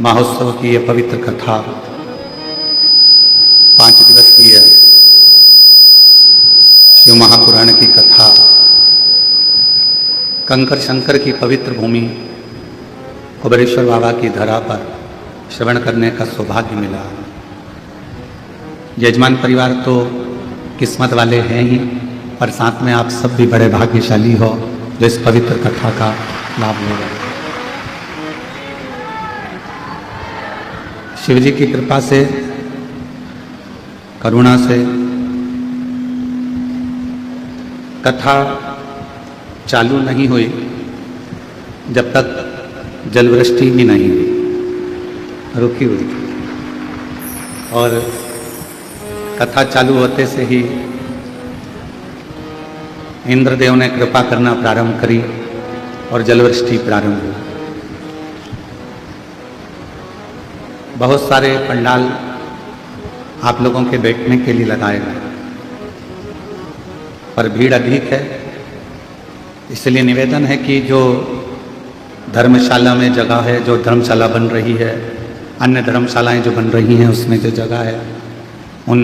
महोत्सव की यह पवित्र कथा 5 दिवसीय शिव महापुराण की कथा कंकर शंकर की पवित्र भूमि कुबेरेश्वर बाबा की धरा पर श्रवण करने का सौभाग्य मिला। यजमान परिवार तो किस्मत वाले हैं ही, पर साथ में आप सब भी बड़े भाग्यशाली हो जो इस पवित्र कथा का लाभ ले रहे हैं। शिव जी की कृपा से, करुणा से कथा चालू नहीं हुई जब तक जलवृष्टि भी नहीं हुई, रुकी हुई थी। और कथा चालू होते से ही इंद्रदेव ने कृपा करना प्रारंभ करी और जलवृष्टि प्रारंभ हुई। बहुत सारे पंडाल आप लोगों के बैठने के लिए लगाए गए, पर भीड़ अधिक है। इसलिए निवेदन है कि जो धर्मशाला में जगह है, जो धर्मशाला बन रही है, अन्य धर्मशालाएं जो बन रही हैं उसमें जो जगह है, उन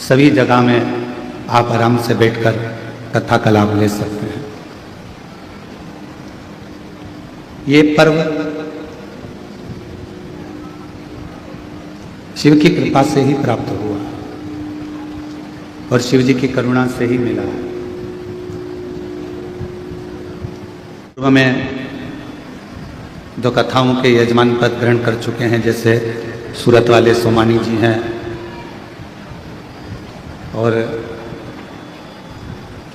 सभी जगह में आप आराम से बैठकर कथा का लाभ ले सकते हैं। ये पर्व शिव की कृपा से ही प्राप्त हुआ और शिव जी की करुणा से ही मिला। पूर्व में जो कथाओं के यजमान पद ग्रहण कर चुके हैं, जैसे सूरत वाले सोमानी जी हैं और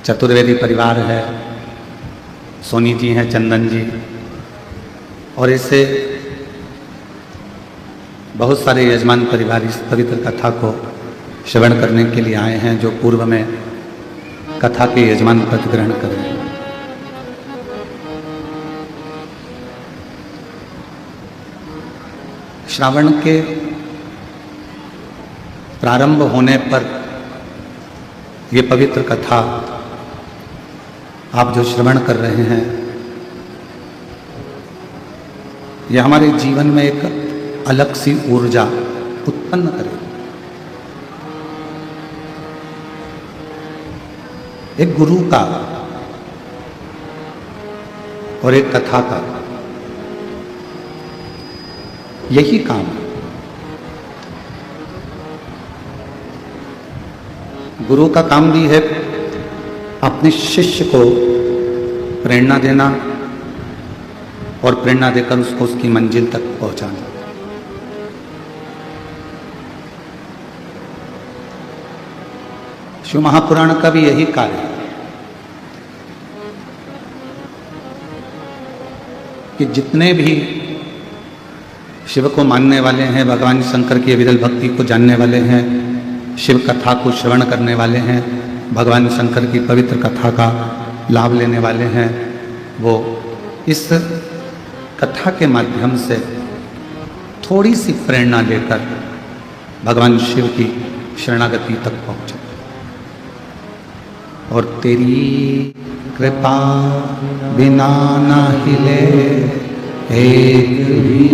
चतुर्वेदी परिवार है, सोनी जी हैं, चंदन जी, और ऐसे बहुत सारे यजमान परिवार इस पवित्र कथा को श्रवण करने के लिए आए हैं, जो पूर्व में कथा के यजमान पद ग्रहण कर रहे हैं। श्रावण के प्रारंभ होने पर ये पवित्र कथा आप जो श्रवण कर रहे हैं, यह हमारे जीवन में एक अलग सी ऊर्जा उत्पन्न करे। एक गुरु का और एक कथा का यही काम है। गुरु का काम भी है अपने शिष्य को प्रेरणा देना और प्रेरणा देकर उसको उसकी मंजिल तक पहुंचाना। शिव महापुराण का भी यही कार्य है कि जितने भी शिव को मानने वाले हैं, भगवान शंकर की अविरल भक्ति को जानने वाले हैं, शिव कथा को श्रवण करने वाले हैं, भगवान शंकर की पवित्र कथा का लाभ लेने वाले हैं, वो इस कथा के माध्यम से थोड़ी सी प्रेरणा लेकर भगवान शिव की शरणागति तक पहुंचे। और तेरी कृपा बिना ना हिले एक भी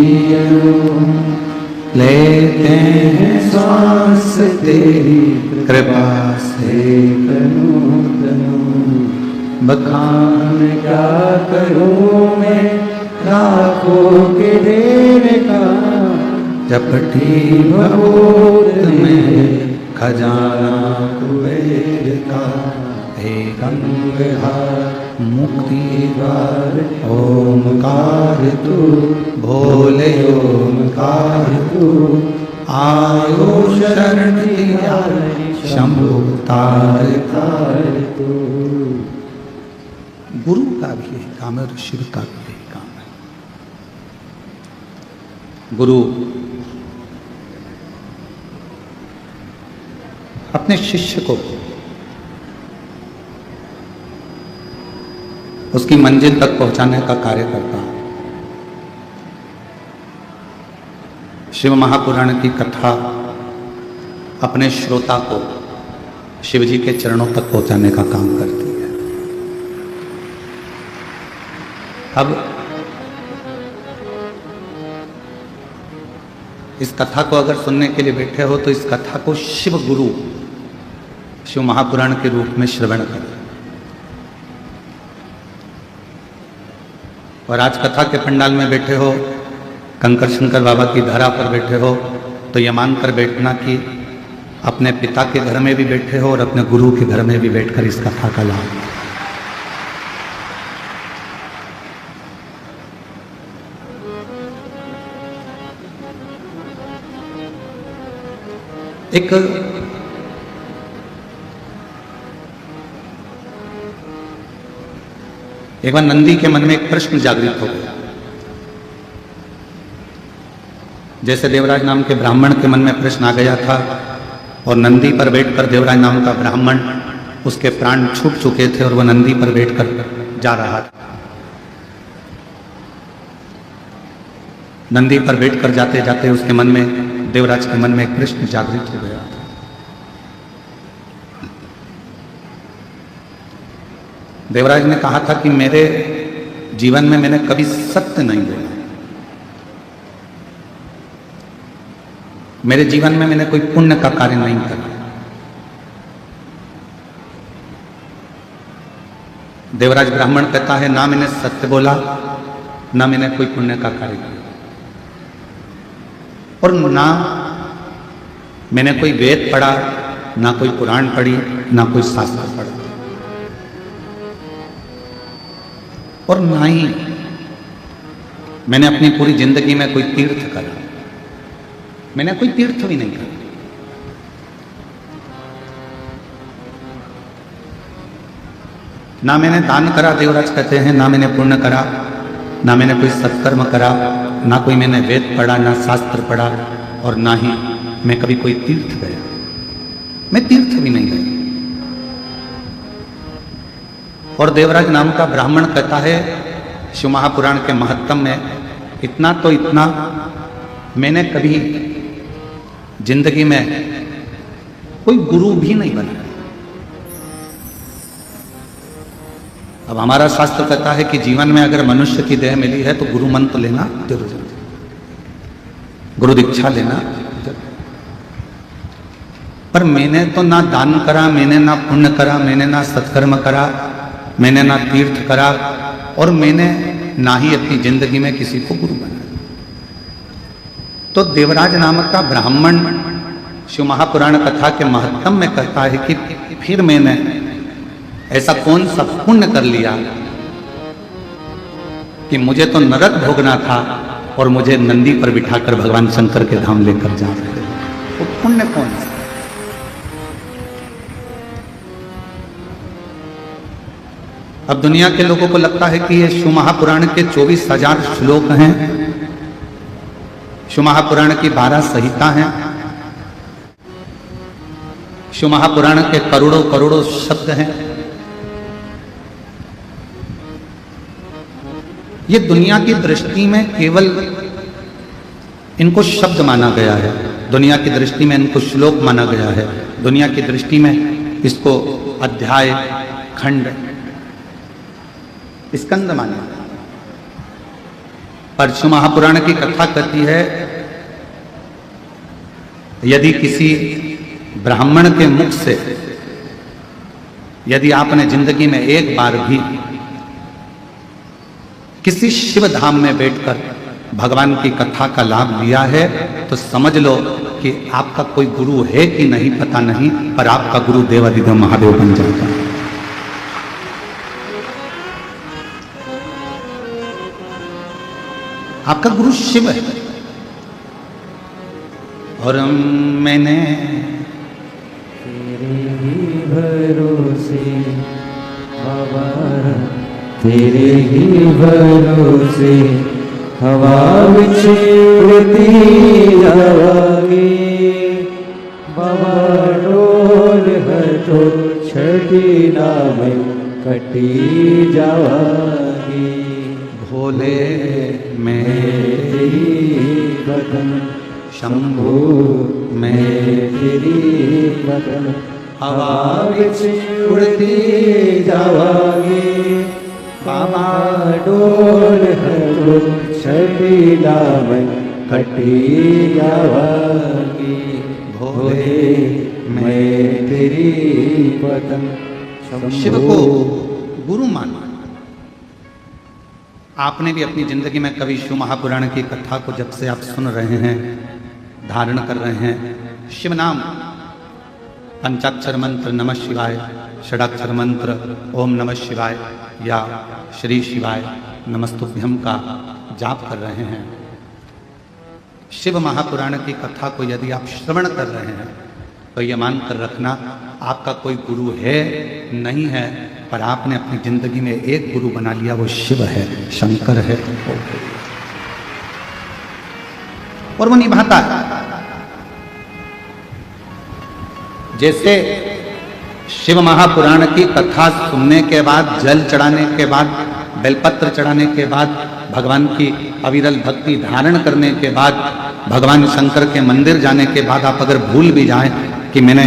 लेते हैं सांस, तेरी कृपा से करूं बखान क्या करूं मैं लाखों के देव का, झपटी भगोत में खजाना कुबेर का, हे गंगहार मुक्ति द्वार ओमकार तू, भोले ओमकार तू, आयो शरण दिया शंभु तार तार तू। गुरु का भी यही काम है और शिव का भी यही काम है। गुरु अपने शिष्य को उसकी मंजिल तक पहुंचाने का कार्य करता है। शिव महापुराण की कथा अपने श्रोता को शिव जी के चरणों तक पहुंचाने का काम करती है। अब इस कथा को अगर सुनने के लिए बैठे हो तो इस कथा को शिव गुरु, शिव महापुराण के रूप में श्रवण करें। और आज कथा के पंडाल में बैठे हो, कंकर शंकर बाबा की धरा पर बैठे हो, तो ये मानकर बैठना कि अपने पिता के घर में भी बैठे हो और अपने गुरु के घर में भी बैठकर इस कथा का लाभ। एक बार नंदी के मन में एक प्रश्न जागृत हो गया। जैसे देवराज नाम के ब्राह्मण के मन में प्रश्न आ गया था और नंदी पर बैठकर देवराज नाम का ब्राह्मण, उसके प्राण छूट चुके थे और वह नंदी पर बैठकर जा रहा था। नंदी पर बैठकर जाते जाते उसके मन में, देवराज के मन में एक प्रश्न जागृत हो गया था। देवराज ने कहा था कि मेरे जीवन में मैंने कभी सत्य नहीं बोला, मेरे जीवन में मैंने कोई पुण्य का कार्य नहीं करा। देवराज ब्राह्मण कहता है, ना मैंने सत्य बोला, ना मैंने कोई पुण्य का कार्य किया, और ना मैंने कोई वेद पढ़ा, ना कोई पुराण पढ़ी, ना कोई शास्त्र पढ़ा, और ना ही मैंने अपनी पूरी जिंदगी में कोई तीर्थ करा। मैंने कोई तीर्थ भी नहीं करा। ना मैंने दान करा, देवराज कहते हैं, ना मैंने पुण्य करा, ना मैंने कोई सत्कर्म करा, ना कोई मैंने वेद पढ़ा, ना शास्त्र पढ़ा, और ना ही मैं कभी कोई तीर्थ गया। मैं तीर्थ भी नहीं गया। और देवराज नाम का ब्राह्मण कहता है, शिव महापुराण के महत्तम में इतना तो इतना, मैंने कभी जिंदगी में कोई गुरु भी नहीं बना। अब हमारा शास्त्र कहता है कि जीवन में अगर मनुष्य की देह मिली है तो गुरु मंत्र लेना जरूर, गुरु दीक्षा लेना जरूर। पर मैंने तो ना दान करा, मैंने ना पुण्य करा, मैंने ना सत्कर्म करा, मैंने ना तीर्थ करा, और मैंने ना ही अपनी जिंदगी में किसी को गुरु बनाया। तो देवराज नामक का ब्राह्मण शिव महापुराण कथा के महत्तम में कहता है कि फिर मैंने ऐसा कौन सा पुण्य कर लिया कि मुझे तो नरक भोगना था और मुझे नंदी पर बिठाकर भगवान शंकर के धाम लेकर जा रहे थे। वो पुण्य कौन सा? अब दुनिया के लोगों को लगता है कि ये शिव महापुराण के 24,000 श्लोक हैं, शिव महापुराण की 12 संहिता हैं, शिव महापुराण के करोड़ों करोड़ों शब्द हैं। ये दुनिया की दृष्टि में केवल इनको शब्द माना गया है, दुनिया की दृष्टि में इनको श्लोक माना गया है, दुनिया की दृष्टि में इसको अध्याय, खंड, स्कंद माना। पर शिव महापुराण की कथा कहती है, यदि किसी ब्राह्मण के मुख से यदि आपने जिंदगी में एक बार भी किसी शिव धाम में बैठकर भगवान की कथा का लाभ लिया है तो समझ लो कि आपका कोई गुरु है कि नहीं पता नहीं, पर आपका गुरु देवाधिदेव महादेव बन जाता है। आपका गुरु शिव है। और मैंने तेरे ही भरोसे बाबा, तेरे ही भरोसे हवा विच उड़ती जावांगी बाबा, डोल हटो छठी नाम कटी जावांगी। भोले में तेरी बदन शंभु में तेरी बदन हवा विच उड़ती जावांगी बाबा, डोल हटो छठी नाम कटी जावागी भोले मैं तेरी पतंग। शिव को गुरु माना। आपने भी अपनी जिंदगी में कभी शिव महापुराण की कथा को जब से आप सुन रहे हैं, धारण कर रहे हैं, शिव नाम, पंचाक्षर मंत्र नमः शिवाय, षडाक्षर मंत्र ओम नमः शिवाय या श्री शिवाय नमस्तुभ्यम का जाप कर रहे हैं, शिव महापुराण की कथा को यदि आप श्रवण कर रहे हैं तो ये मानकर रखना आपका कोई गुरु है नहीं है, पर आपने अपनी जिंदगी में एक गुरु बना लिया, वो शिव है, शंकर है, और वो निभाता है। जैसे शिव महापुराण की कथा सुनने के बाद, जल चढ़ाने के बाद, बेलपत्र चढ़ाने के बाद, भगवान की अविरल भक्ति धारण करने के बाद, भगवान शंकर के मंदिर जाने के बाद आप अगर भूल भी जाएं कि मैंने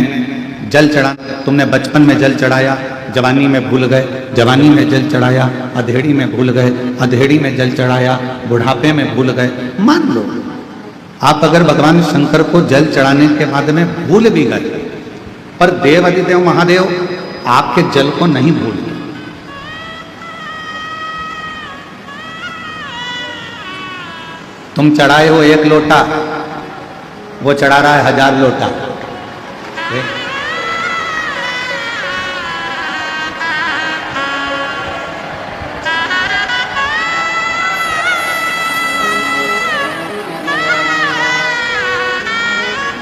जल चढ़ा, तुमने बचपन में जल चढ़ाया, जवानी में भूल गए, जवानी में जल चढ़ाया, अधेड़ी में भूल गए, अधेड़ी में जल चढ़ाया, बुढ़ापे में भूल गए, मान लो आप अगर भगवान शंकर को जल चढ़ाने के बाद में भूल भी गए, पर देव अधिदेव महादेव आपके जल को नहीं भूलते। तुम चढ़ाए हो 1 लोटा, वो चढ़ा रहा है 1000 लोटा।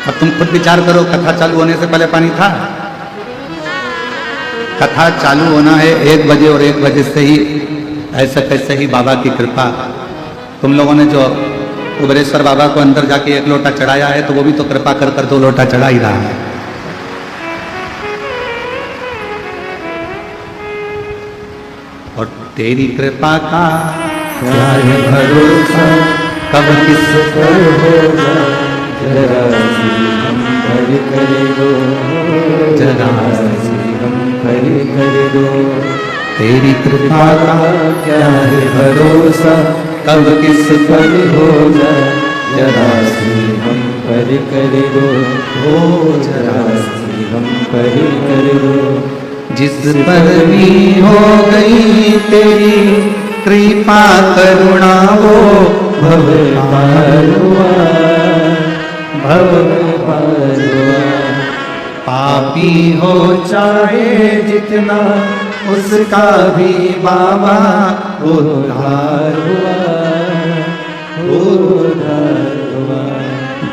अब तुम खुद विचार करो, कथा चालू होने से पहले पानी था? कथा चालू होना है 1 बजे और 1 बजे से ही ऐसा कैसे ही बाबा की कृपा। तुम लोगों ने जो कुबेरेश्वर बाबा को अंदर जाके 1 लोटा चढ़ाया है, तो वो भी तो कृपा कर कर 2 लोटा चढ़ा ही रहा है। और तेरी कृपा का क्या है भरोसा, कब किस पर होगा, जरा सी हम कर दो, जरा सी हम कर दो। तेरी कृपा का क्या है भरोसा, कब किस पर होगा, जरा सी हम पर कर दो, ओ जरा सी हम पर कर दो। जिस पर भी हो गई तेरी कृपा करुणा, वो भव पार हुआ, भव पार हुआ। पापी हो चाहे जितना, उसका भी बाबा उद्धार हुआ, उद्धार हुआ।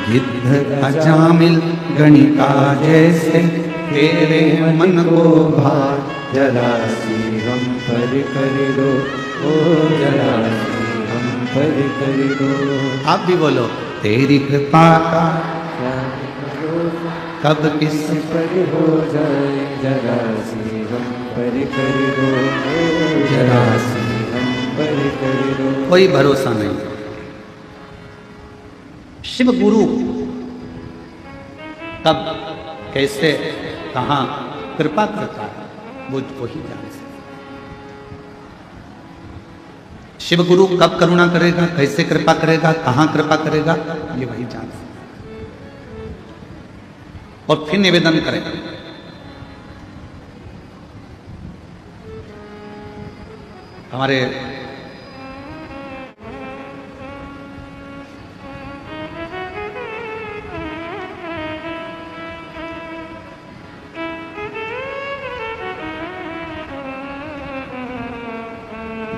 गिद्ध का जामिल गणिका जैसे तेरे मन को भार, जरा सी हम पर कर दो, ओ जरा सी हम पर कर दो। आप भी बोलो, तेरी कृपा का कब किस पर हो जाए, जरा सी हम पर कर दो, ओ जरा सी हम पर कर दो। कोई भरोसा नहीं। शिव गुरु कब, कैसे, कहाँ कृपा करता है, वो वही जान सकता। शिव गुरु कब करुणा करेगा, कैसे कृपा करेगा, कहाँ कृपा करेगा, ये वही जान सकता। और फिर निवेदन करें, हमारे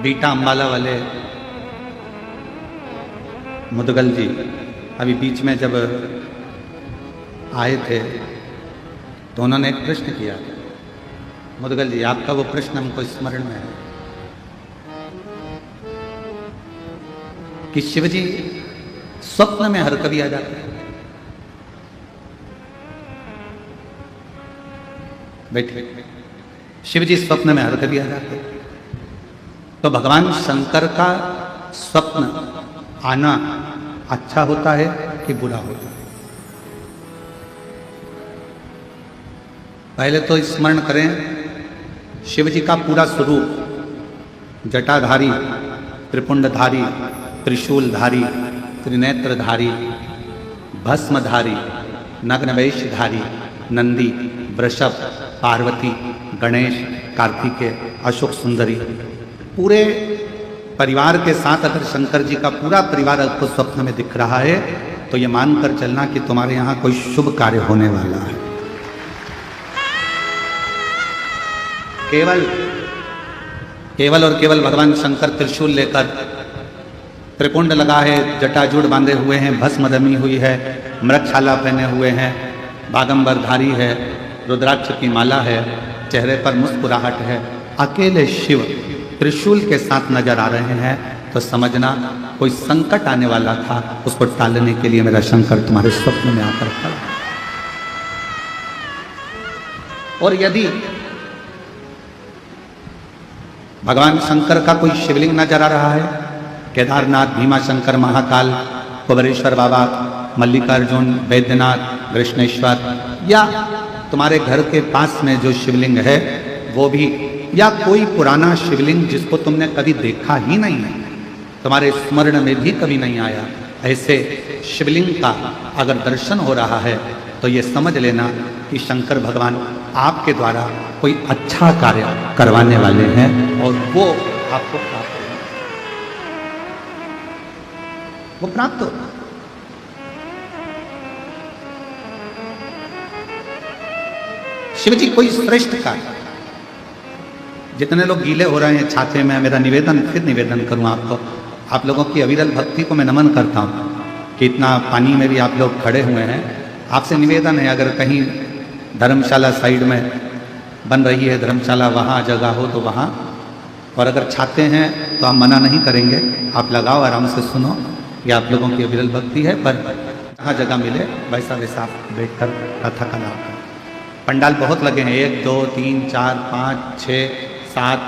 बीटा अंबाला वाले मुदगल जी अभी बीच में जब आए थे तो उन्होंने एक प्रश्न किया। मुदगल जी, आपका वो प्रश्न हमको स्मरण में है कि शिव जी स्वप्न में हर कभी आ जाते हैं। बैठे, शिव जी स्वप्न में हर कभी आ जाते हैं, तो भगवान शंकर का स्वप्न आना अच्छा होता है कि बुरा होता है? पहले तो स्मरण करें, शिव जी का पूरा स्वरूप जटाधारी, त्रिपुंडधारी, त्रिशूलधारी, त्रिनेत्रधारी, भस्मधारी, नग्नवेशधारी, नंदी, वृषभ, पार्वती, गणेश, कार्तिकेय, अशोक सुंदरी, पूरे परिवार के साथ अगर शंकर जी का पूरा परिवार आपको स्वप्न में दिख रहा है तो ये मानकर चलना कि तुम्हारे यहाँ कोई शुभ कार्य होने वाला है। केवल और केवल भगवान शंकर त्रिशूल लेकर, त्रिपुंड लगा है, जटाजूट बांधे हुए हैं, भस्म दमी हुई है, मृगशाला पहने हुए हैं, बागंबरधारी है, रुद्राक्ष की माला है, चेहरे पर मुस्कुराहट है, अकेले शिव त्रिशूल के साथ नजर आ रहे हैं तो समझना कोई संकट आने वाला था, उसको टालने के लिए मेरा शंकर तुम्हारे स्वप्न में आकर खड़ा। और यदि भगवान शंकर का कोई शिवलिंग नजर आ रहा है, केदारनाथ, भीमाशंकर, महाकाल, कुबेरेश्वर बाबा, मल्लिकार्जुन, वैद्यनाथ, कृष्णेश्वर, या तुम्हारे घर के पास में जो शिवलिंग है वो भी, या कोई पुराना शिवलिंग जिसको तुमने कभी देखा ही नहीं है, तुम्हारे स्मरण में भी कभी नहीं आया, ऐसे शिवलिंग का अगर दर्शन हो रहा है तो ये समझ लेना कि शंकर भगवान आपके द्वारा कोई अच्छा कार्य करवाने वाले हैं और वो आपको प्राप्त होगा, वो प्राप्त हो। शिव जी कोई श्रेष्ठ कार्य, जितने लोग गीले हो रहे हैं छाते में, मेरा निवेदन, फिर निवेदन करूं आपको, आप लोगों की अविरल भक्ति को मैं नमन करता हूं कि इतना पानी में भी आप लोग खड़े हुए हैं। आपसे निवेदन है, अगर कहीं धर्मशाला साइड में बन रही है धर्मशाला, वहाँ जगह हो तो वहाँ, और अगर चाहते हैं तो हम मना नहीं करेंगे, आप लगाओ, आराम से सुनो, ये आप लोगों की अविरल भक्ति है। पर जहाँ जगह मिले वैसा वैसा आप बैठ कर कथा का लाभ करें। पंडाल बहुत लगे हैं, 1 2 3 4 5 6 7,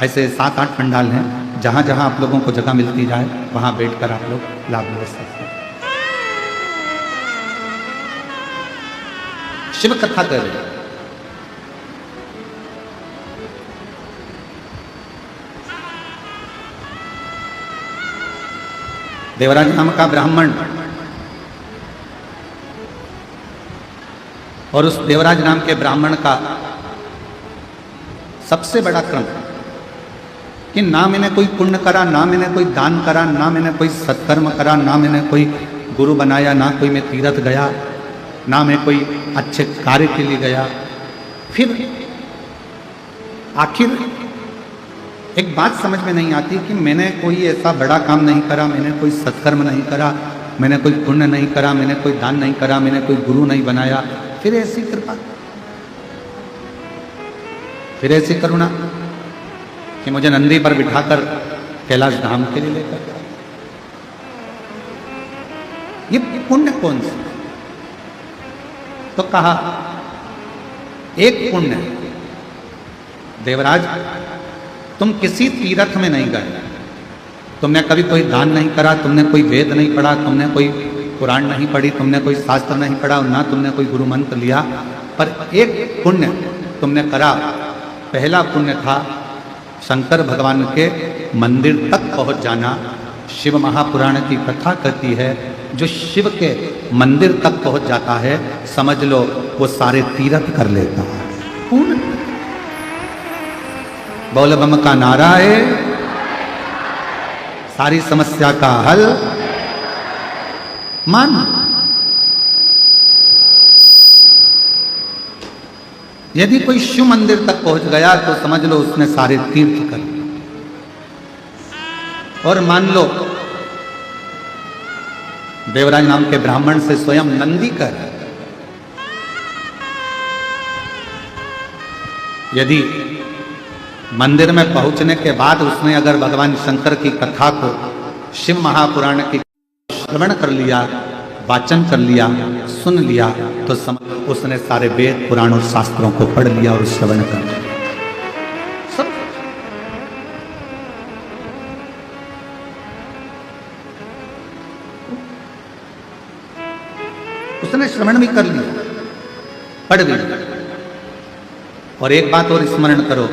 ऐसे 7-8 पंडाल हैं। जहाँ जहाँ आप लोगों को जगह मिलती जाए वहाँ बैठकर आप लोग लाभ ले सकते हैं। शिव कथा कर रहे हैं। देवराज नाम का ब्राह्मण, और उस देवराज नाम के ब्राह्मण का सबसे बड़ा क्रम कि ना मैंने कोई पुण्य करा, ना मैंने कोई दान करा, ना मैंने कोई सत्कर्म करा, ना मैंने कोई गुरु बनाया, ना कोई मैं तीर्थ गया, ना मैं कोई अच्छे कार्य के लिए गया। फिर आखिर एक बात समझ में नहीं आती कि मैंने कोई ऐसा बड़ा काम नहीं करा, मैंने कोई सत्कर्म नहीं करा, मैंने कोई पुण्य नहीं करा, मैंने कोई दान नहीं करा, मैंने कोई गुरु नहीं बनाया, फिर ऐसी कृपा, फिर ऐसी करुणा कि मुझे नंदी पर बिठाकर कैलाश धाम के लिए लेकर गया। ये पुण्य कौन सा? तो कहा एक पुण्य, देवराज तुम किसी तीर्थ में नहीं गए, तुमने कभी कोई दान नहीं करा, तुमने कोई वेद नहीं पढ़ा, तुमने कोई पुराण नहीं पढ़ी, तुमने कोई शास्त्र नहीं पढ़ा, और ना तुमने कोई गुरु मंत्र लिया, पर एक पुण्य तुमने करा। पहला पुण्य था शंकर भगवान के मंदिर तक पहुंच जाना। शिव महापुराण की कथा कहती है जो शिव के मंदिर तक पहुंच जाता है, समझ लो वो सारे तीर्थ कर लेता है। पुण्य बोल बम का नारा है, सारी समस्या का हल मान। यदि कोई शिव मंदिर तक पहुंच गया तो समझ लो उसने सारे तीर्थ कर लिए। और मान लो देवराज नाम के ब्राह्मण से स्वयं नंदी कर, यदि मंदिर में पहुंचने के बाद उसने अगर भगवान शंकर की कथा को, शिव महापुराण की श्रवण कर लिया, वाचन कर लिया, सुन लिया, तो समझ उसने सारे वेद पुराण और शास्त्रों को पढ़ लिया और श्रवण कर लिया। सब उसने श्रवण भी कर लिया, पढ़ भी लिया। और एक बात और स्मरण करो,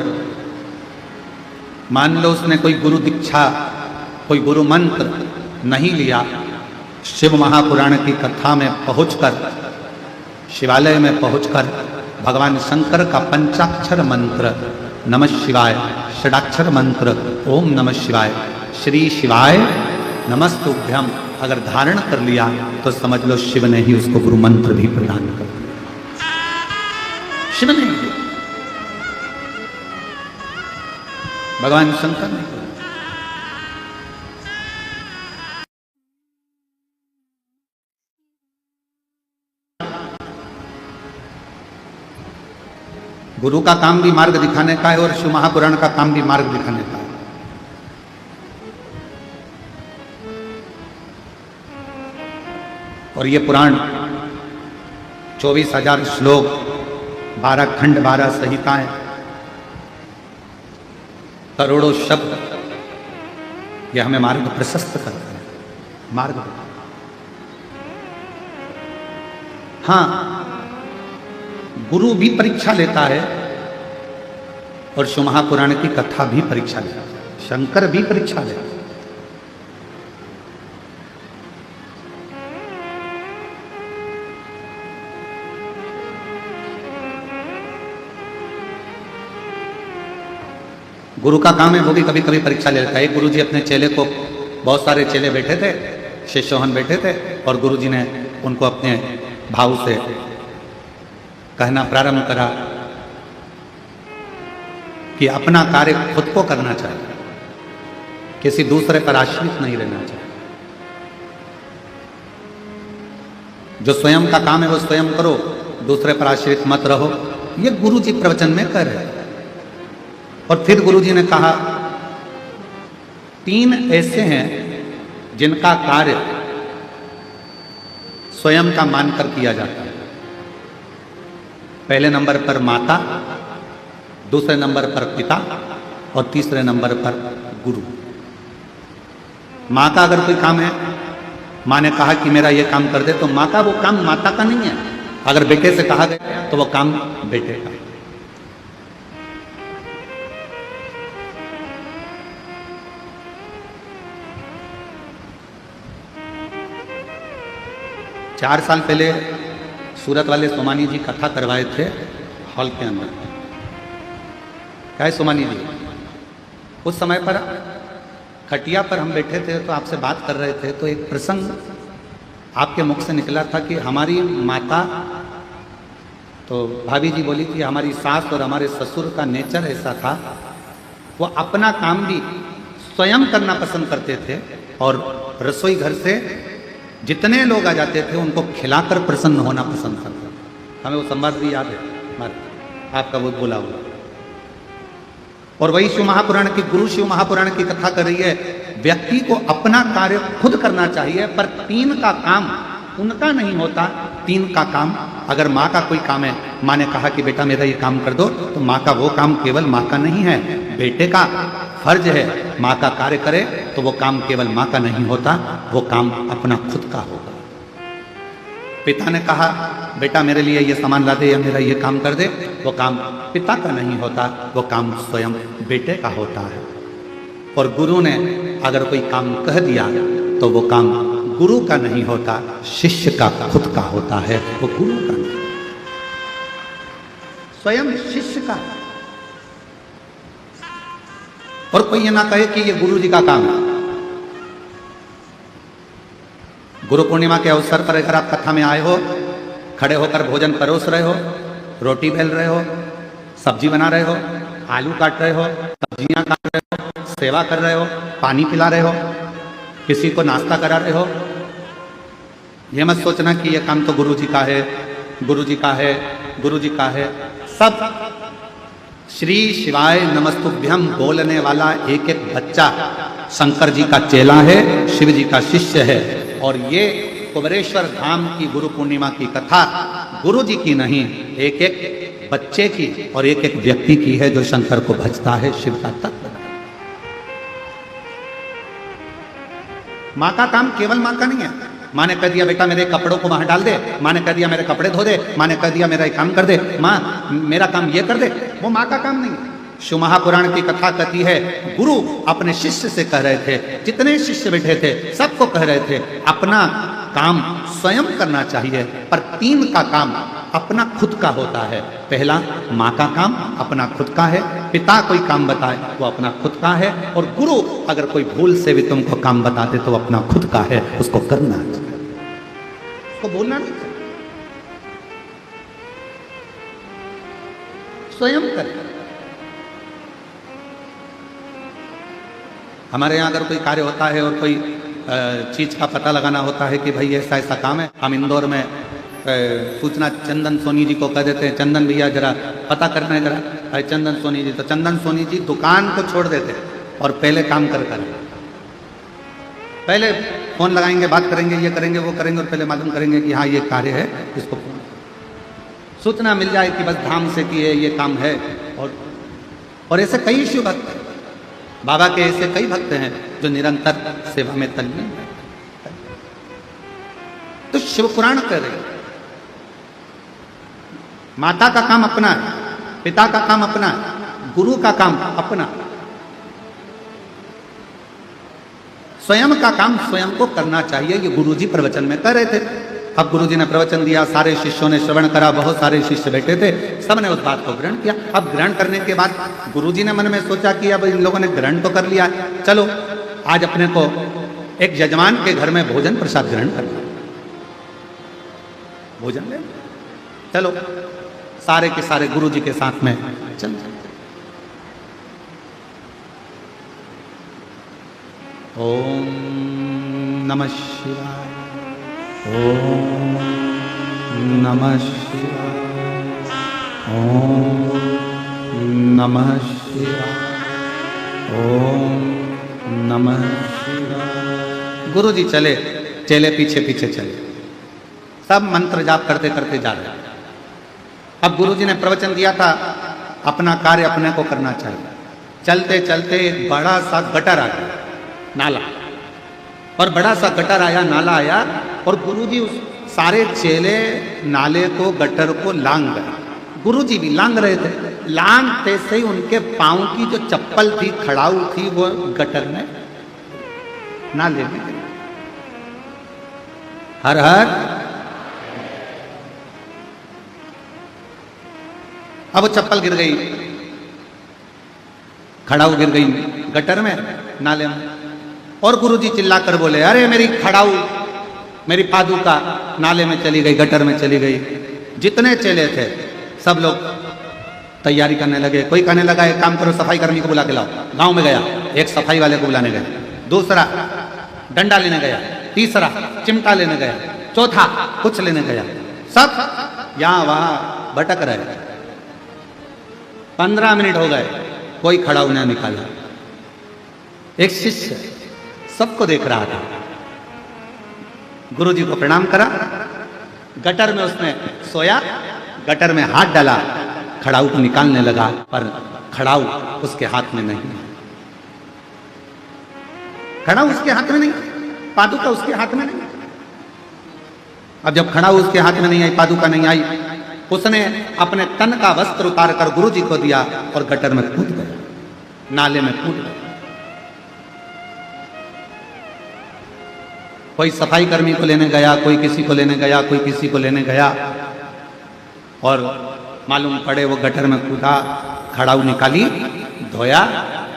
मान लो उसने कोई गुरु दीक्षा, कोई गुरु मंत्र नहीं लिया, शिव महापुराण की कथा में पहुंचकर, शिवालय में पहुंचकर भगवान शंकर का पंचाक्षर मंत्र नमः शिवाय, षडाक्षर मंत्र ओम नमः शिवाय, श्री शिवाय नमस्तुभ्यम अगर धारण कर लिया तो समझ लो शिव ने ही उसको गुरु मंत्र भी प्रदान कर दिया। शिव ने, भगवान शंकर ने। गुरु का काम भी मार्ग दिखाने का है और शिव महापुराण का काम भी मार्ग दिखाने का है। और ये पुराण 24,000 श्लोक, 12 खंड, 12 संहिताएं, करोड़ों शब्द, ये हमें मार्ग प्रशस्त करते हैं, मार्ग। हाँ, गुरु भी परीक्षा लेता है और शिव महापुराण की कथा भी परीक्षा लेता है, शंकर भी परीक्षा लेता है। गुरु का काम है वो भी कभी कभी परीक्षा ले लेता है। गुरु जी अपने चेले को, बहुत सारे चेले बैठे थे, शिष्योहन बैठे थे, और गुरु जी ने उनको अपने भाव से कहना प्रारंभ करा कि अपना कार्य खुद को करना चाहिए, किसी दूसरे पर आश्रित नहीं रहना चाहिए। जो स्वयं का काम है वो स्वयं करो, दूसरे पर आश्रित मत रहो। ये गुरु जी प्रवचन में कह रहे हैं। और फिर गुरु जी ने कहा 3 ऐसे हैं जिनका कार्य स्वयं का मानकर किया जाता है। पहले नंबर पर माता, दूसरे नंबर पर पिता और तीसरे नंबर पर गुरु। माँ का अगर कोई काम है, माँ ने कहा कि मेरा ये काम कर दे, तो माँ का वो काम माता का नहीं है। अगर बेटे से कहा गया तो वो काम बेटे का। 4 साल पहले सूरत वाले सोमानी जी कथा करवाए थे हॉल के अंदर। क्या है सोमानी जी, उस समय पर खटिया पर हम बैठे थे तो आपसे बात कर रहे थे, तो एक प्रसंग आपके मुख से निकला था कि हमारी माता, तो भाभी जी बोली थी हमारी सास और हमारे ससुर का नेचर ऐसा था, वो अपना काम भी स्वयं करना पसंद करते थे और रसोई घर से जितने लोग आ जाते थे उनको खिलाकर प्रसन्न होना पसंद करते। हमें वो संवाद भी याद है, आपका वो बोला हुआ। और वही शिव महापुराण की, गुरु शिव महापुराण की कथा कर रही है, व्यक्ति को अपना कार्य खुद करना चाहिए, पर 3 का काम उनका नहीं होता। 3 का काम, अगर माँ का कोई काम है, माँ ने कहा कि बेटा मेरा ये काम कर दो, तो माँ का वो काम केवल माँ का नहीं है, बेटे का फर्ज है माँ का कार्य करे, तो वो काम केवल माँ का नहीं होता, वो काम अपना खुद का होगा। पिता ने कहा बेटा मेरे लिए ये सामान ला दे या मेरा ये काम कर दे, वो काम पिता का नहीं होता, वो काम स्वयं बेटे का होता है। और गुरु ने अगर कोई काम कह दिया तो वो काम गुरु का नहीं होता, शिष्य का खुद का होता है, वो गुरु का नहीं, स्वयं शिष्य का। और कोई ये ना कहे कि ये गुरु जी का काम है। गुरु पूर्णिमा के अवसर पर अगर आप कथा में आए हो, खड़े होकर भोजन परोस रहे हो, रोटी बेल रहे हो, सब्जी बना रहे हो, आलू काट रहे हो, सब्जियां काट रहे हो, सेवा कर रहे हो, पानी पिला रहे हो, किसी को नाश्ता करा रहे हो, ये मत सोचना कि ये काम तो गुरु जी का है, गुरु जी का है, गुरु जी का है। सब श्री शिवाय नमस्तुभ्यम बोलने वाला एक एक बच्चा शंकर जी का चेला है, शिव जी का शिष्य है। और ये कुबरेश्वर धाम की गुरु पूर्णिमा की कथा गुरु जी की नहीं, एक एक बच्चे की और एक एक व्यक्ति की है जो शंकर को भजता है, शिव का तत्व। माँ का काम केवल माँ का नहीं है। माँ ने कह दिया बेटा मेरे कपड़ों को वहां डाल दे, माँ ने कह दिया मेरे कपड़े धो दे, माँ ने कह दिया मेरा ये काम कर दे, माँ मेरा काम ये कर दे, वो माँ का काम नहीं है। शिव महापुराण की कथा कहती है, गुरु अपने शिष्य से कह रहे थे, जितने शिष्य बैठे थे सबको कह रहे थे अपना काम स्वयं करना चाहिए, पर 3 का काम अपना खुद का होता है। पहला माँ का काम अपना खुद का है, पिता कोई काम बताए वो अपना खुद का है, और गुरु अगर कोई भूल से भी तुमको काम बताते तो अपना खुद का है, उसको करना चाहिए, उसको बोलना नहीं चाहिए, स्वयं करें। हमारे यहाँ अगर कोई कार्य होता है और कोई चीज का पता लगाना होता है कि भाई ऐसा ऐसा काम है, हम इंदौर में सूचना चंदन सोनी जी को कह देते हैं, चंदन भैया जरा पता करना है, जरा भाई चंदन सोनी जी, तो चंदन सोनी जी दुकान को छोड़ देते और पहले काम कर पहले फोन लगाएंगे, बात करेंगे, ये करेंगे वो करेंगे, और पहले मालूम करेंगे कि हाँ ये कार्य है, इसको सूचना मिल जाए कि बस धाम से कि ये काम है। और ऐसे कई शिव भक्त, बाबा के ऐसे कई भक्त हैं जो निरंतर सेवा में तल्लीन हैं। तो शिव पुराण कह रहे, माता का काम अपना है, पिता का काम अपना है, गुरु का काम अपना, स्वयं का काम स्वयं को करना चाहिए। ये गुरुजी प्रवचन में कह रहे थे। अब गुरुजी ने प्रवचन दिया, सारे शिष्यों ने श्रवण करा, बहुत सारे शिष्य बैठे थे, सबने उस बात को ग्रहण किया। अब ग्रहण करने के बाद गुरुजी ने मन में सोचा कि अब इन लोगों ने ग्रहण तो कर लिया, चलो आज अपने को एक यजमान के घर में भोजन प्रसाद ग्रहण कर लिया, भोजन ले, चलो सारे के सारे गुरुजी के साथ में चल। ओम नमः शिवाय, ओम नमः शिवाय, ओम नमः शिवाय, ओम नमः शिवाय। गुरु जी चले, चेले पीछे पीछे चले, सब मंत्र जाप करते करते जा रहे। अब गुरु जी ने प्रवचन दिया था अपना कार्य अपने को करना चाहिए। चलते चलते एक बड़ा सा गटर आ गया, नाला, और बड़ा सा गटर आया, नाला आया, और गुरुजी उस सारे चेले नाले को, गटर को लांग गए। गुरुजी भी लांग रहे थे, लांगते से ही उनके पांव की जो चप्पल थी, खड़ाऊ थी, वो गटर में, नाले में गई। हर हर। अब वो चप्पल गिर गई, खड़ाऊ गिर गई गटर में, नाले में, और गुरुजी चिल्लाकर बोले, अरे मेरी खड़ाऊ, मेरी पादुका नाले में चली गई, गटर में चली गई। जितने चेले थे सब लोग तैयारी करने लगे। कोई कहने लगा एक काम करो, सफाई कर्मी को बुला के लाओ। गांव में गया, एक सफाई वाले को बुलाने गया, दूसरा डंडा लेने गया, तीसरा चिमटा लेने गया, चौथा कुछ लेने गया। सब यहां वहां भटक रहे। 15 मिनट हो गए, कोई खड़ाऊ न निकाला। एक शिष्य सबको देख रहा था, गुरुजी को प्रणाम करा, गटर में उसने सोया, गटर में हाथ डाला, खड़ाऊ को निकालने लगा, पर खड़ाऊ उसके हाथ में नहीं, खड़ाऊ उसके हाथ में नहीं, पादुका उसके हाथ में नहीं। अब जब खड़ाऊ उसके हाथ में नहीं आई, पादुका नहीं आई, उसने अपने तन का वस्त्र उतार कर गुरुजी को दिया और गटर में कूद गया, नाले में कूद गया। कोई सफाई कर्मी को लेने गया, कोई किसी को लेने गया, कोई किसी को लेने गया, और मालूम पड़े वो गटर में कूदा, खड़ाऊ निकाली, धोया,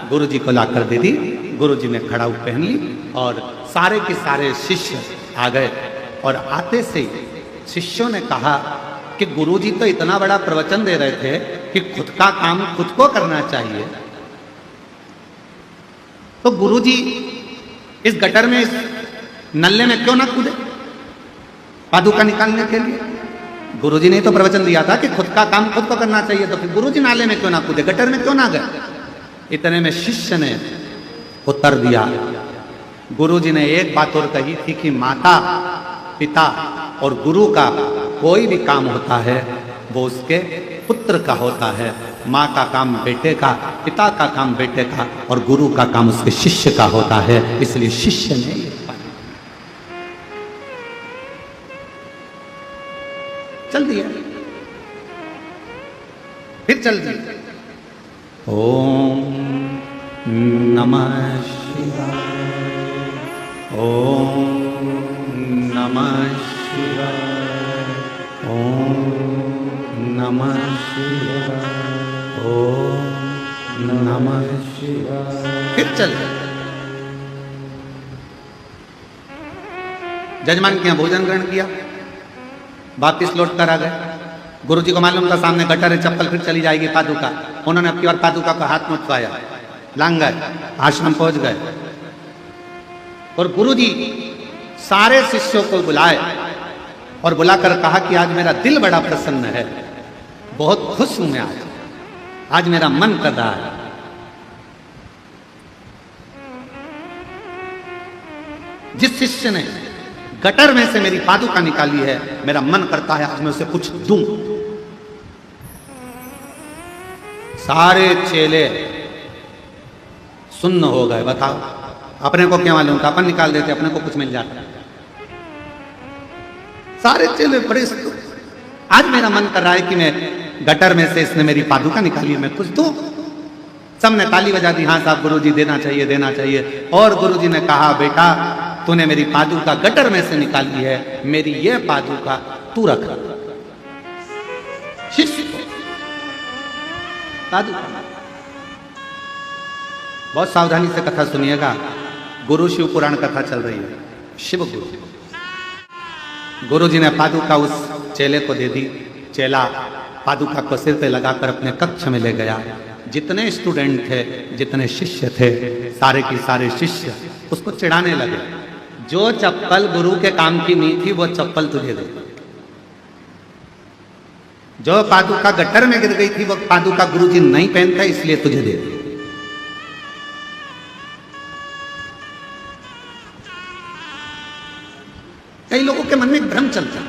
गुरुजी को लाकर दे दी। गुरुजी ने खड़ाऊ पहन ली और सारे के सारे शिष्य आ गए। और आते से शिष्यों ने कहा कि गुरुजी तो इतना बड़ा प्रवचन दे रहे थे कि खुद का काम खुद को करना चाहिए, तो गुरुजी इस गटर में, इस नल्ले में क्यों ना कूदे पादुका निकालने के लिए? गुरुजी ने तो प्रवचन दिया था कि खुद का काम खुद को करना चाहिए, तो फिर गुरुजी नाले में क्यों ना कूदे, गटर में क्यों ना गए? इतने में शिष्य ने उत्तर दिया, गुरुजी ने एक बात और कही थी कि माता पिता और गुरु का कोई भी काम होता है वो उसके पुत्र का होता है। माँ का काम बेटे का, पिता का काम बेटे का, और गुरु का काम उसके शिष्य का होता है। इसलिए शिष्य ने चल दिया, फिर चल दिया। ओम नमः शिवाय। ओम नमः शिवाय। ओम नमः शिवाय। ओम नमः शिवाय। फिर चल जजमान के यहाँ भोजन ग्रहण किया, वापिस लौट कर आ गए। गुरुजी को मालूम था सामने गटर है, चप्पल फिर चली जाएगी पादुका। उन्होंने अब की बार पादुका को हाथ में उठवाया, लांग गए, आश्रम पहुंच गए और गुरुजी सारे शिष्यों को बुलाए और बुलाकर कहा कि आज मेरा दिल बड़ा प्रसन्न है, बहुत खुश हूं मैं आज मेरा मन कर रहा है। जिस शिष्य ने गटर में से मेरी पादुका निकाली है, मेरा मन करता है आज मैं उसे कुछ दूं। सारे चेले सुन्न हो गए। बताओ, अपने को क्या मालूम था, अपन निकाल देते, अपने को कुछ मिल जाता। सारे चेले बड़े आज मेरा मन कर रहा है कि मैं गटर में से इसने मेरी पादुका निकाली है, मैं कुछ दूं। सबने ताली बजा दी, हाँ साहब गुरुजी देना चाहिए देना चाहिए। और गुरुजी ने कहा बेटा तूने मेरी पादुका गटर में से निकाली है, मेरी ये पादुका तू रख। शिष्य पादुका, बहुत सावधानी से कथा सुनिएगा। गुरु शिव पुराण कथा चल रही है। शिव गुरु जी ने पादुका उस चेले को दे दी। चेला पादुका को सिर पे लगाकर अपने कक्ष में ले गया। जितने स्टूडेंट थे, जितने शिष्य थे, सारे के सारे शिष्य उसको चिढ़ाने लगे। जो चप्पल गुरु के काम की नहीं थी वो चप्पल तुझे दे। जो पादुका गटर में गिर गई थी वो पादुका गुरुजी नहीं पहनता इसलिए तुझे दे दी। कई लोगों के मन में भ्रम चलता।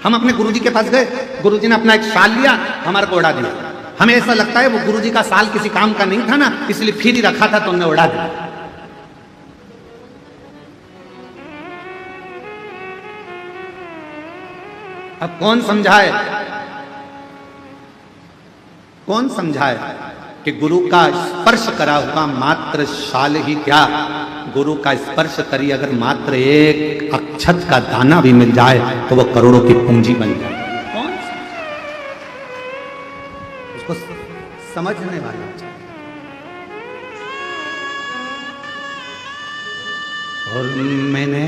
हम अपने गुरुजी के पास गए, गुरुजी ने अपना एक शाल लिया, हमारे को उड़ा दिया। हमें ऐसा लगता है वो गुरुजी का शाल किसी काम का नहीं था ना, इसलिए फिर ही रखा था तो हमने उड़ा दिया। अब कौन समझाए, कौन समझाए कि गुरु का स्पर्श करा हुआ मात्र शाल ही क्या, गुरु का स्पर्श करी अगर मात्र एक अक्षत का दाना भी मिल जाए तो वो करोड़ों की पूंजी बन जाए। कौन उसको समझने वाला चाहिए। और मैंने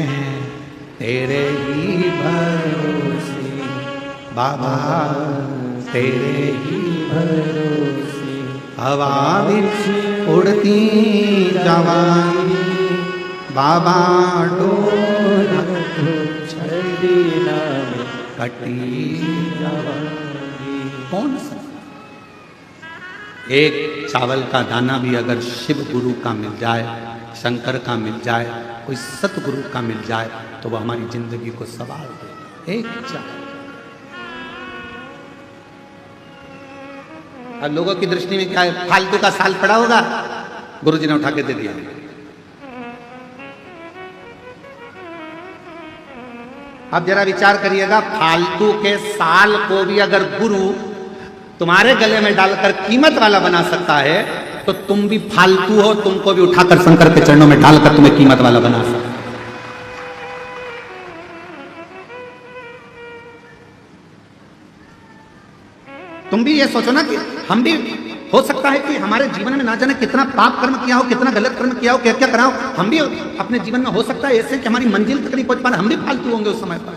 तेरे ही भरोसे बाबा, तेरे ही भरोसे हवा विच उड़ती जवानी बाबा डोर छड़ी नाम कटी जवानी। कौन सा एक चावल का दाना भी अगर शिव गुरु का मिल जाए, शंकर का मिल जाए, कोई सतगुरु का मिल जाए तो वह हमारी जिंदगी को संवार दे। एक चावल। अब लोगों की दृष्टि में क्या है, फालतू का साल पड़ा होगा, गुरुजी ने उठा के दे दिया। अब जरा विचार करिएगा, फालतू के साल को भी अगर गुरु तुम्हारे गले में डालकर कीमत वाला बना सकता है तो तुम भी फालतू हो, तुमको भी उठाकर शंकर के चरणों में डालकर तुम्हें कीमत वाला बना सकता है। तुम भी ये सोचो ना कि हम भी हो सकता है कि हमारे जीवन में ना जाने कितना पाप कर्म किया हो, कितना गलत कर्म किया हो, क्या क्या करा हो, हम भी अपने जीवन में हो सकता है ऐसे कि हमारी मंजिल तक नहीं पहुंच पाना, हम भी फालतू होंगे उस समय पर।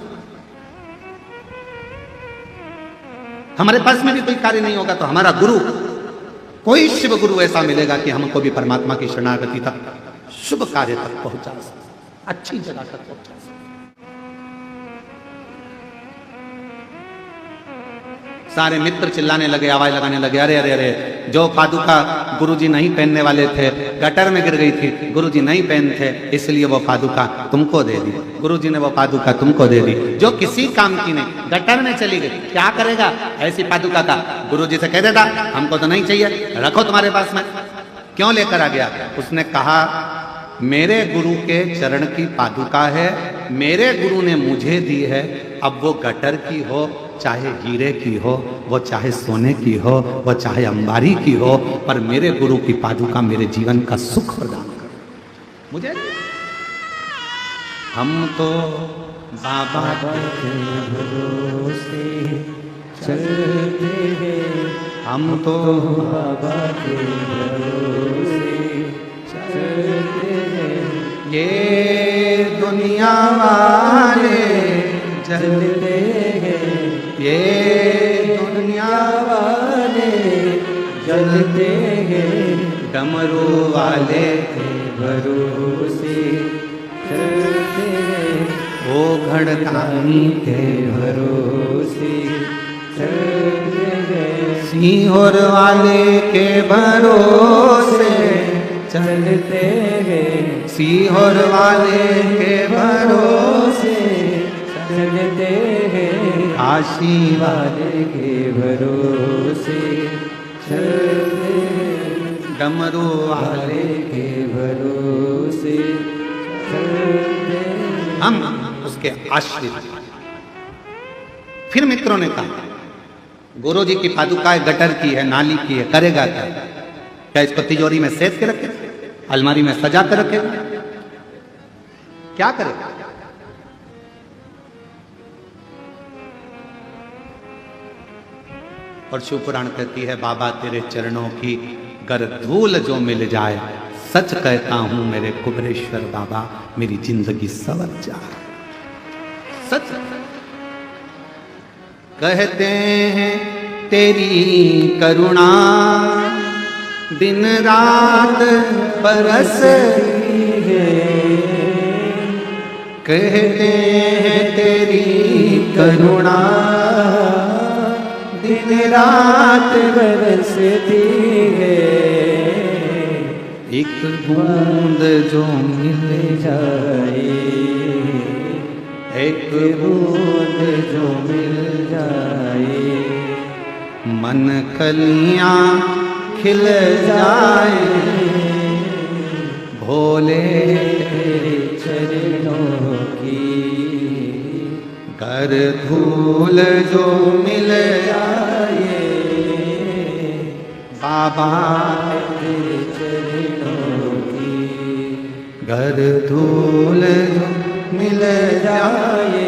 हमारे पास में भी कोई कार्य नहीं होगा तो हमारा गुरु, कोई शिव गुरु ऐसा मिलेगा कि हमको भी परमात्मा की शरणागति तक, शुभ कार्य तक पहुंचा सकता, अच्छी जगह तक पहुंचा सकता। सारे मित्र चिल्लाने लगे, आवाज लगाने लगे, अरे अरे अरे, जो पादुका गुरुजी नहीं पहनने वाले थे, गटर में गिर गई थी, गुरुजी नहीं पहनते इसलिए वो पादुका तुमको दे दी। गुरुजी ने वो पादुका तुमको दे दी जो किसी काम की नहीं, गटर में चली गई, क्या करेगा ऐसी पादुका का? गुरुजी से कह देता हमको तो नहीं चाहिए, रखो तुम्हारे पास में। क्यों लेकर आ गया? उसने कहा मेरे गुरु के चरण की पादुका है, मेरे गुरु ने मुझे दी है, अब वो गटर की हो चाहे हीरे की हो, वो चाहे सोने की हो, वो चाहे अंबारी की हो, पर मेरे गुरु की पादुका मेरे जीवन का सुख प्रदान करे मुझे। हम तो बाबा के भरोसे चलते हैं, हम तो बाबा के भरोसे चलते हैं। ये दुनिया वाले चलते हैं, ये दुनिया वाले जलते हैं, डमरू वाले के भरोसे चलते हैं। ओ घड़कानी के भरोसे चलते हैं, सिंहोर वाले के भरोसे चलते हैं, सिंहोर वाले के भरोसे चलते हैं, काशी वाले के भरोसे चलते हैं, डमरू वाले वाले के भरोसे चलते हैं। हम उसके आश्रित। फिर मित्रों ने कहा गुरु जी की पादुकाएं गटर की है, नाली की है, करेगा क्या? क्या इसको तिजोरी में सेट के रखे, अलमारी में सजा कर रखे, क्या करेगा? और शिव पुराण कहती है बाबा तेरे चरणों की गर धूल जो मिल जाए, सच कहता हूं मेरे कुबरेश्वर बाबा मेरी जिंदगी सवर जाए। सच कहते हैं तेरी करुणा दिन रात बरसती है, कहते हैं तेरी करुणा दिन रात बरसती है। एक बूंद जो मिल जाए, एक बूंद जो मिल जाए, मन कलियां खिल जाए, भोले तेरे चरणों की कर धूल जो मिल जाए, बाबा तेरे चरणों की घर धूल जो मिल जाए,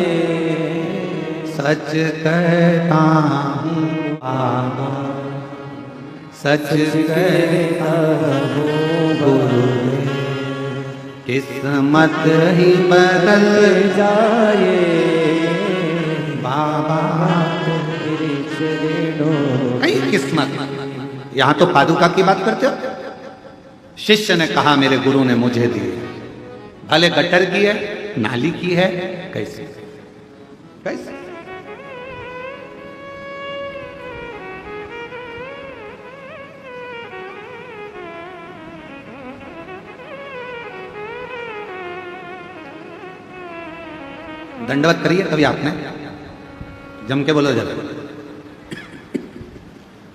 सच कहता हूँ बाबा, सच कहता हूँ गुरुदेव, किस्मत ही बदल जाए, बाबा तेरे चरणों कई किस्मत। यहां तो पादुका की बात करते हो। शिष्य ने कहा मेरे गुरु ने मुझे दी, भले गटर की है, नाली की है, कैसे कैसे? दंडवत करिए कभी आपने, जम के बोलो जरा,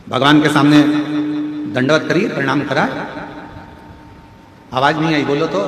भगवान के सामने दंडवत करिए, प्रणाम करा, आवाज नहीं आई बोलो तो